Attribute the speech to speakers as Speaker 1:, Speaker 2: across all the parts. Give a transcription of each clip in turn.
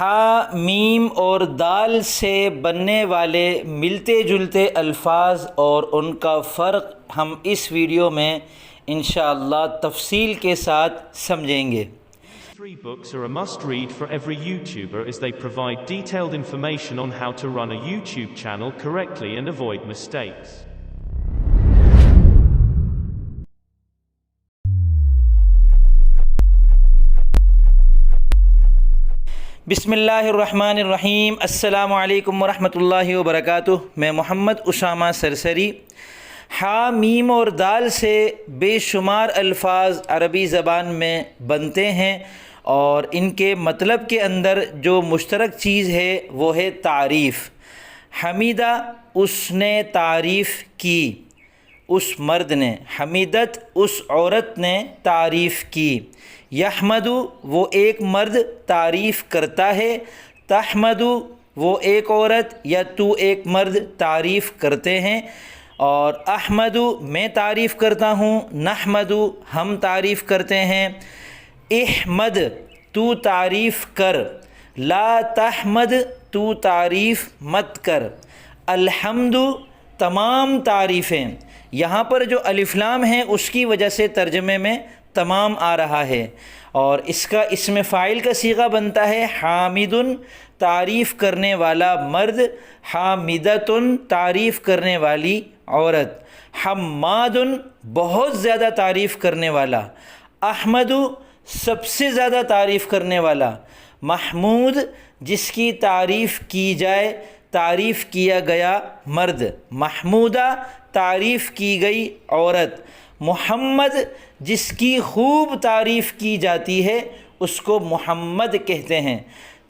Speaker 1: ہا میم اور دال سے بننے والے ملتے جلتے الفاظ اور ان کا فرق ہم اس ویڈیو میں انشاءاللہ تفصیل کے ساتھ سمجھیں گے۔
Speaker 2: Three books are a must-read for every YouTuber as they provide detailed information on how to run a YouTube channel correctly and avoid mistakes.
Speaker 1: بسم اللہ الرحمن الرحیم۔ السلام علیکم ورحمۃ اللہ وبرکاتہ۔ میں محمد اسامہ سرسری۔ ہا میم اور دال سے بے شمار الفاظ عربی زبان میں بنتے ہیں اور ان کے مطلب کے اندر جو مشترک چیز ہے وہ ہے تعریف۔ حمیدہ، اس نے تعریف کی، اس مرد نے۔ حمیدت، اس عورت نے تعریف کی۔ یحمد، وہ ایک مرد تعریف کرتا ہے۔ تحمد، وہ ایک عورت یا تو ایک مرد تعریف کرتے ہیں۔ اور احمد، میں تعریف کرتا ہوں۔ نحمد، ہم تعریف کرتے ہیں۔ احمد، تو تعریف کر۔ لا تحمد، تو تعریف مت کر۔ الحمد، تمام تعریفیں۔ یہاں پر جو الف لام ہے اس کی وجہ سے ترجمے میں تمام آ رہا ہے، اور اس کا اسم فاعل کا صیغہ بنتا ہے حامد، تعریف کرنے والا مرد۔ حامدۃ، تعریف کرنے والی عورت۔ حماد، بہت زیادہ تعریف کرنے والا۔ احمد، سب سے زیادہ تعریف کرنے والا۔ محمود، جس کی تعریف کی جائے، تعریف کیا گیا مرد۔ محمودہ، تعریف کی گئی عورت۔ محمد، جس کی خوب تعریف کی جاتی ہے اس کو محمد کہتے ہیں۔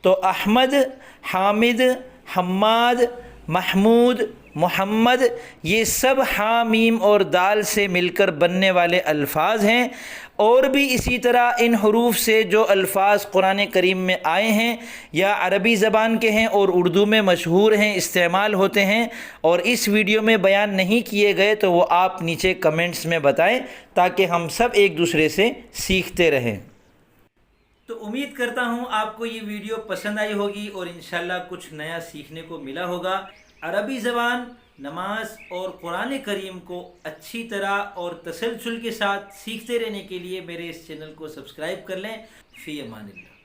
Speaker 1: تو احمد، حامد، حماد، محمود، محمد، یہ سب ہا میم اور دال سے مل کر بننے والے الفاظ ہیں۔ اور بھی اسی طرح ان حروف سے جو الفاظ قرآن کریم میں آئے ہیں یا عربی زبان کے ہیں اور اردو میں مشہور ہیں، استعمال ہوتے ہیں اور اس ویڈیو میں بیان نہیں کیے گئے تو وہ آپ نیچے کمنٹس میں بتائیں تاکہ ہم سب ایک دوسرے سے سیکھتے رہیں۔ تو امید کرتا ہوں آپ کو یہ ویڈیو پسند آئی ہوگی اور انشاءاللہ کچھ نیا سیکھنے کو ملا ہوگا۔ عربی زبان، نماز اور قرآن کریم کو اچھی طرح اور تسلسل کے ساتھ سیکھتے رہنے کے لیے میرے اس چینل کو سبسکرائب کر لیں۔ فی امان اللہ۔